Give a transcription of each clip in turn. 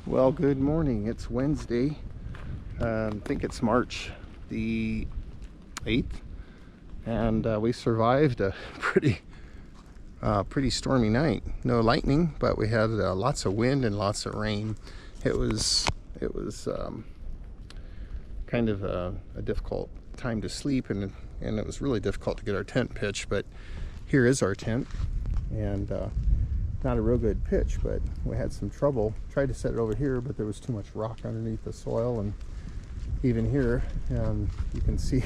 Well, good morning. It's Wednesday. I think it's March the 8th, and we survived a pretty stormy night. No lightning, but we had lots of wind and lots of rain. It was kind of a difficult time to sleep, and it was really difficult to get our tent pitched. But here is our tent, and not a real good pitch, but we had some trouble. Tried to set it over here, but there was too much rock underneath the soil, and even here, you can see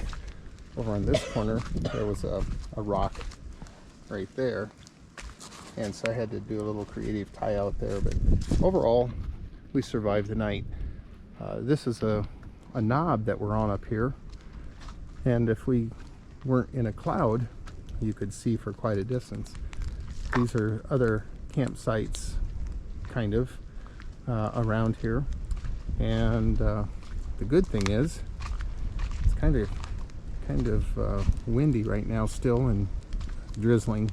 over on this corner there was a rock right there, and so I had to do a little creative tie out there. But overall, we survived the night. This is a knob that we're on up here, and if we weren't in a cloud, you could see for quite a distance. These are other campsites kind of around here, and the good thing is it's kind of windy right now still, and drizzling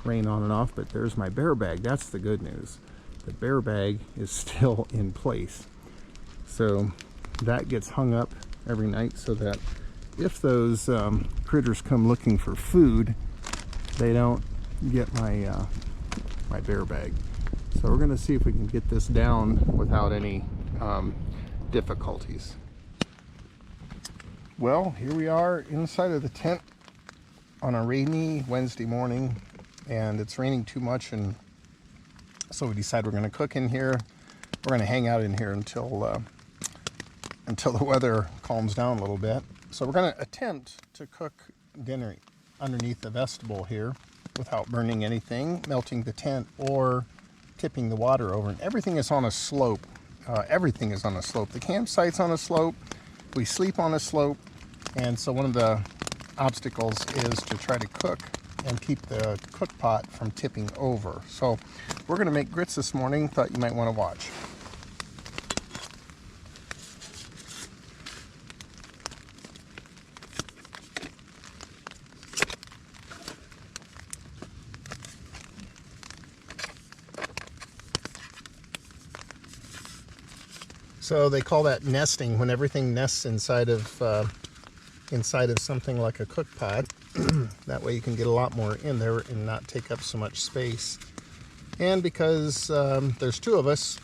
rain on and off. But there's my bear bag. That's the good news. The bear bag is still in place, so that gets hung up every night so that if those critters come looking for food, they don't get my bear bag. So we're going to see if we can get this down without any difficulties. Well, here we are inside of the tent on a rainy Wednesday morning, and it's raining too much, and so we decided we're going to cook in here. We're going to hang out in here until the weather calms down a little bit. So we're going to attempt to cook dinner underneath the vestibule here without burning anything, melting the tent, or tipping the water over. And everything is on a slope. Everything is on a slope. The campsite's on a slope. We sleep on a slope. And so one of the obstacles is to try to cook and keep the cook pot from tipping over. So we're going to make grits this morning. Thought you might want to watch. So they call that nesting, when everything nests inside of something like a cook pot. That way you can get a lot more in there and not take up so much space. And because there's two of us,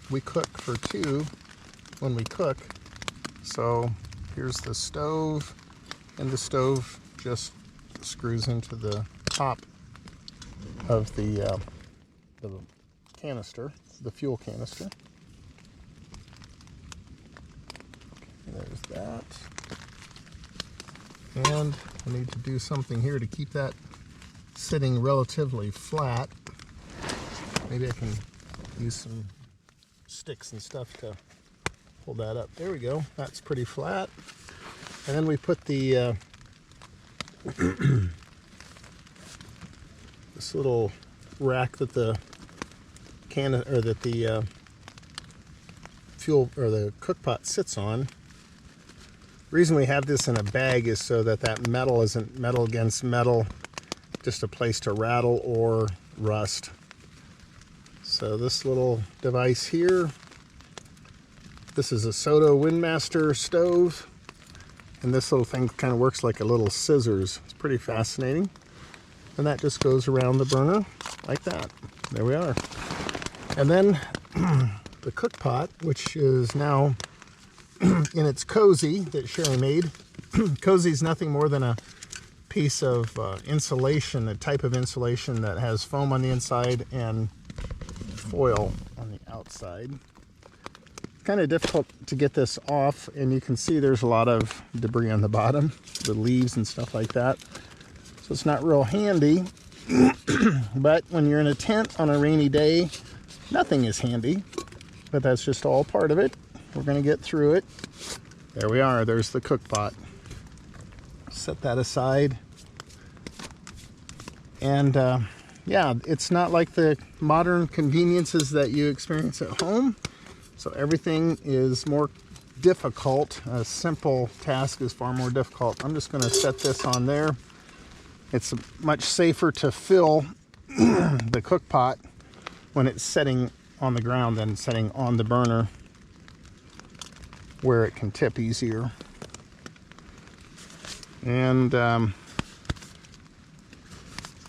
we cook for two when we cook. So here's the stove, and the stove just screws into the top of the canister, the fuel canister. There's that. And I need to do something here to keep that sitting relatively flat. Maybe I can use some sticks and stuff to hold that up. There we go. That's pretty flat. And then we put the this little rack that the fuel or the cook pot sits on. The reason we have this in a bag is so that that metal isn't metal against metal, just a place to rattle or rust. So this little device here, this is a Soto Windmaster stove, and this little thing kind of works like a little scissors. It's pretty fascinating. And that just goes around the burner like that. There we are. And then the cook pot, which is now in its cozy that Sherry made. Cozy is nothing more than a piece of insulation, a type of insulation that has foam on the inside and foil on the outside. Kind of difficult to get this off, and you can see there's a lot of debris on the bottom, the leaves and stuff like that. So it's not real handy, but when you're in a tent on a rainy day, nothing is handy, but that's just all part of it. We're going to get through it. There we are. There's the cook pot. Set that aside. And yeah, it's not like the modern conveniences that you experience at home. So everything is more difficult. A simple task is far more difficult. I'm just going to set this on there. It's much safer to fill the cook pot when it's setting on the ground than setting on the burner where it can tip easier. And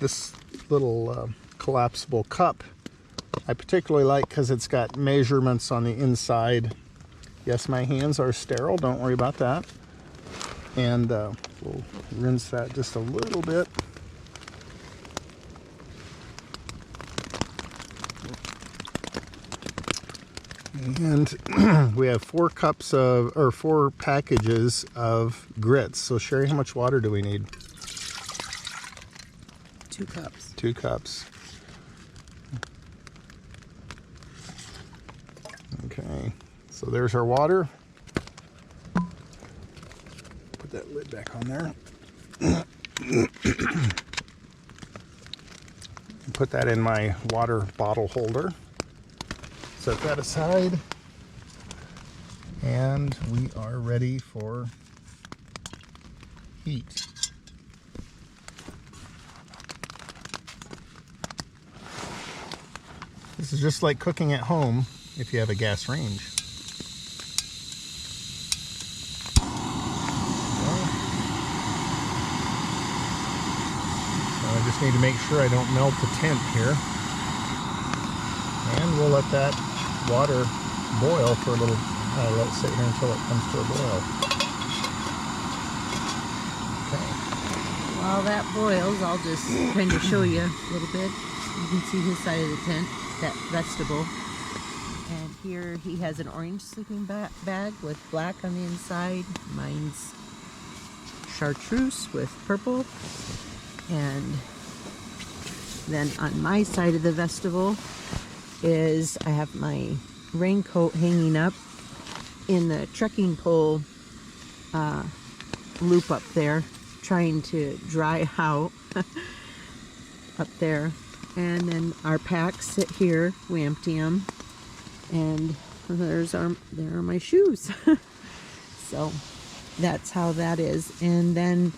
this little collapsible cup I particularly like because it's got measurements on the inside. Yes, my hands are sterile, don't worry about that. And we'll rinse that just a little bit. And we have 4 packages of grits. So Sherry, how much water do we need? 2 cups. 2 cups. Okay, so there's our water. Put that lid back on there. Put that in my water bottle holder. Set that aside. And we are ready for heat. This is just like cooking at home if you have a gas range. So I just need to make sure I don't melt the tent here. And we'll let that water boil for a little, let it sit here until it comes to a boil. Okay. While that boils, I'll just kind of show you a little bit. You can see his side of the tent, that vegetable. And here he has an orange sleeping bag with black on the inside. Mine's chartreuse with purple. And then on my side of the vestibule is I have my raincoat hanging up in the trekking pole loop up there, trying to dry out up there. And then our packs sit here, we empty them, and there are my shoes. So that's how that is. And then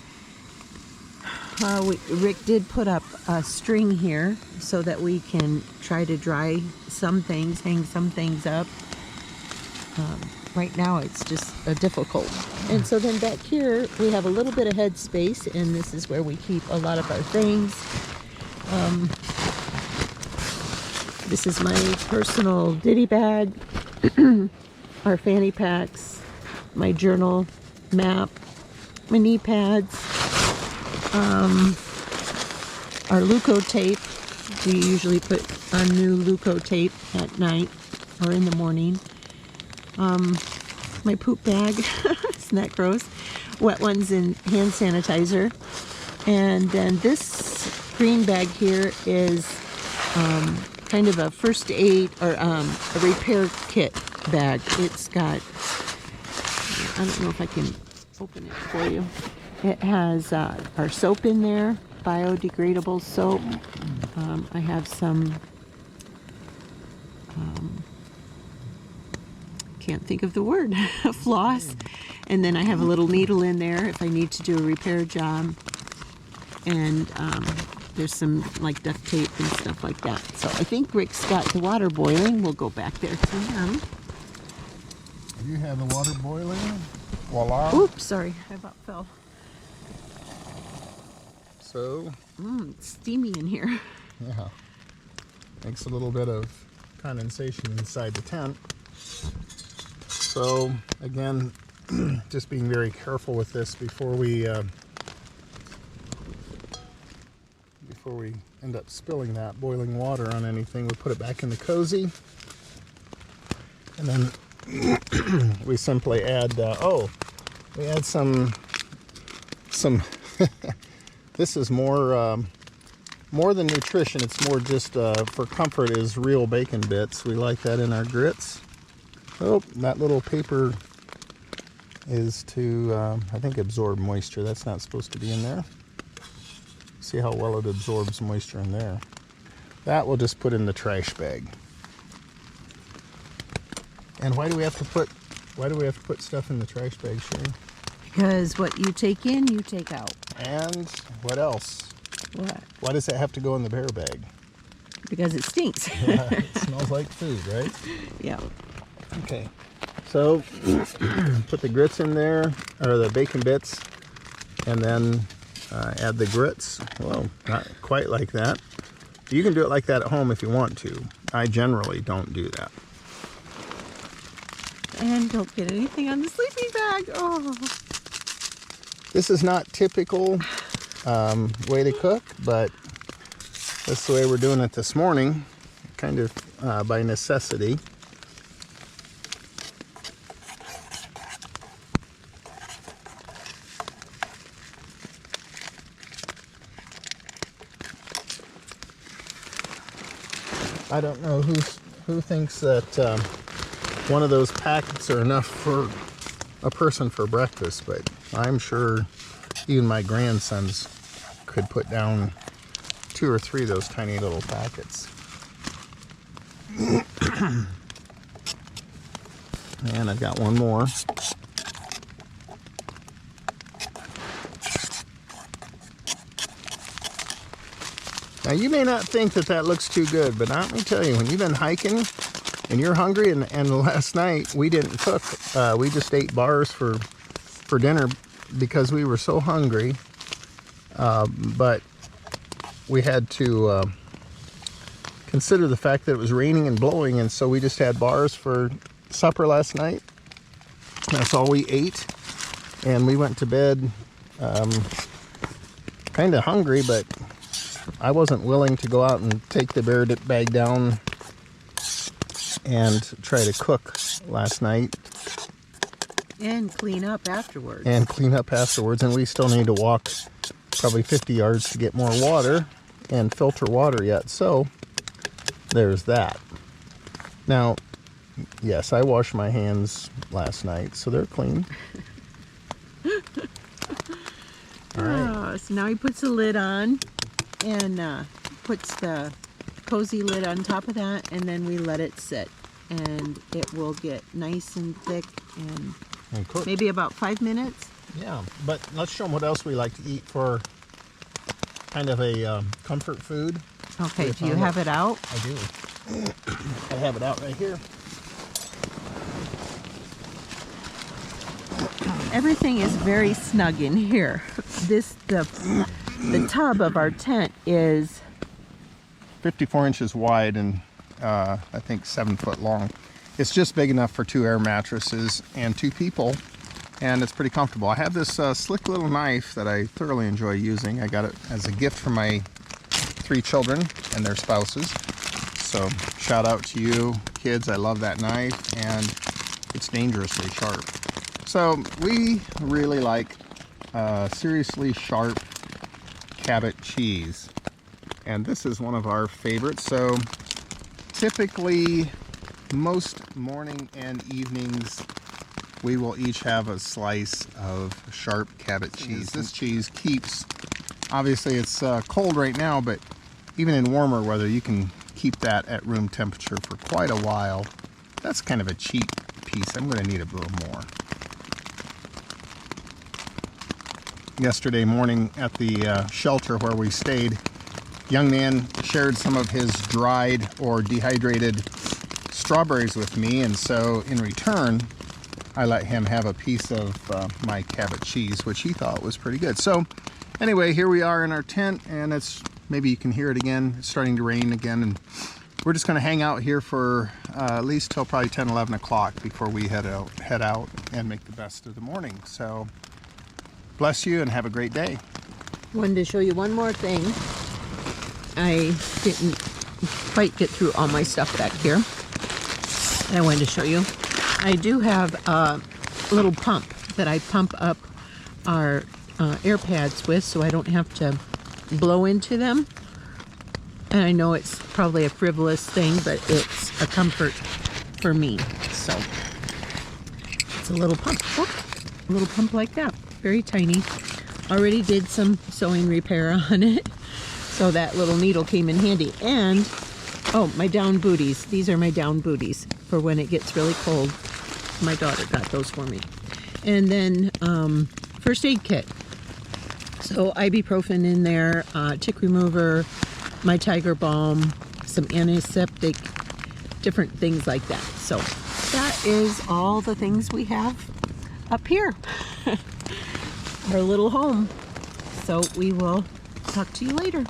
Rick did put up a string here so that we can try to dry some things, hang some things up. Right now it's just difficult. And so then back here we have a little bit of head space, and this is where we keep a lot of our things. This is my personal ditty bag, our fanny packs, my journal, map, my knee pads, our Luco tape. We usually put on new Luco tape at night or in the morning. My poop bag, isn't that gross? Wet ones and hand sanitizer. And then this green bag here is kind of a first aid or a repair kit bag. It's got, I don't know if I can open it for you. It has our soap in there, biodegradable soap. I have some, can't think of the word, floss. And then I have a little needle in there if I need to do a repair job. And there's some like duct tape and stuff like that. So I think Rick's got the water boiling. We'll go back there to him. You have the water boiling. Voila. Oops, sorry, I about fell. So, It's steamy in here. yeah, makes a little bit of condensation inside the tent. So again, just being very careful with this before we end up spilling that boiling water on anything. We put it back in the cozy, and then we simply add we add some this is more than nutrition. It's more just for comfort, is real bacon bits. We like that in our grits. Oh, that little paper is to I think absorb moisture. That's not supposed to be in there. See how well it absorbs moisture in there. That we'll just put in the trash bag. And why do we have to put stuff in the trash bag, Sherry? Because what you take in, you take out. And what else? What? Why does it have to go in the bear bag? because it stinks. Yeah, it smells like food, right? Yeah. Okay. So put the grits in there, or the bacon bits, and then add the grits. Well, not quite like that. You can do it like that at home if you want to. I generally don't do that. And don't get anything on the sleeping bag. Oh. This is not typical way to cook, but that's the way we're doing it this morning, kind of by necessity. I don't know who thinks that one of those packets are enough for a person for breakfast, but I'm sure even my grandsons could put down 2 or 3 of those tiny little packets. And I've got one more. Now you may not think that that looks too good, but let me tell you, when you've been hiking and you're hungry, and last night we didn't cook, we just ate bars for dinner because we were so hungry, but we had to consider the fact that it was raining and blowing, and so we just had bars for supper last night. That's all we ate, and we went to bed kind of hungry, but I wasn't willing to go out and take the bear bag down and try to cook last night. And clean up afterwards. And we still need to walk probably 50 yards to get more water and filter water yet. So there's that. Now, yes, I washed my hands last night, so they're clean. All right. So now he puts the lid on and puts the cozy lid on top of that, and then we let it sit, and it will get nice and thick and cook. maybe about 5 minutes. Yeah, but let's show them what else we like to eat for kind of a comfort food. Okay, do you have it out? I do. I have it out right here. Everything is very snug in here. The tub of our tent is 54 inches wide and I think 7 foot long. It's just big enough for 2 air mattresses and 2 people, and it's pretty comfortable. I have this slick little knife that I thoroughly enjoy using. I got it as a gift from my 3 children and their spouses. So shout out to you kids, I love that knife, and it's dangerously sharp. So we really like seriously sharp Cabot cheese, and this is one of our favorites. So typically most morning and evenings we will each have a slice of sharp Cabot cheese. This cheese keeps, obviously it's cold right now, but even in warmer weather you can keep that at room temperature for quite a while. That's kind of a cheap piece. I'm going to need a little more. Yesterday morning at the shelter where we stayed, young man shared some of his dried or dehydrated strawberries with me, and so in return I let him have a piece of my Cabot cheese, which he thought was pretty good. So anyway, here we are in our tent, and it's, maybe you can hear it again, it's starting to rain again, and we're just going to hang out here for at least till probably 10-11 o'clock before we head out and make the best of the morning. So bless you and have a great day. Wanted to show you one more thing. I didn't quite get through all my stuff back here. And I wanted to show you. I do have a little pump that I pump up our air pads with, so I don't have to blow into them. And I know it's probably a frivolous thing, but it's a comfort for me. So it's a little pump. Oh, a little pump like that. Very tiny. Already did some sewing repair on it, so that little needle came in handy. And oh, my down booties. These are my down booties for when it gets really cold. My daughter got those for me. And then first aid kit. So ibuprofen in there, tick remover, my Tiger Balm, some antiseptic, different things like that. So that is all the things we have up here. Our little home. So we will talk to you later.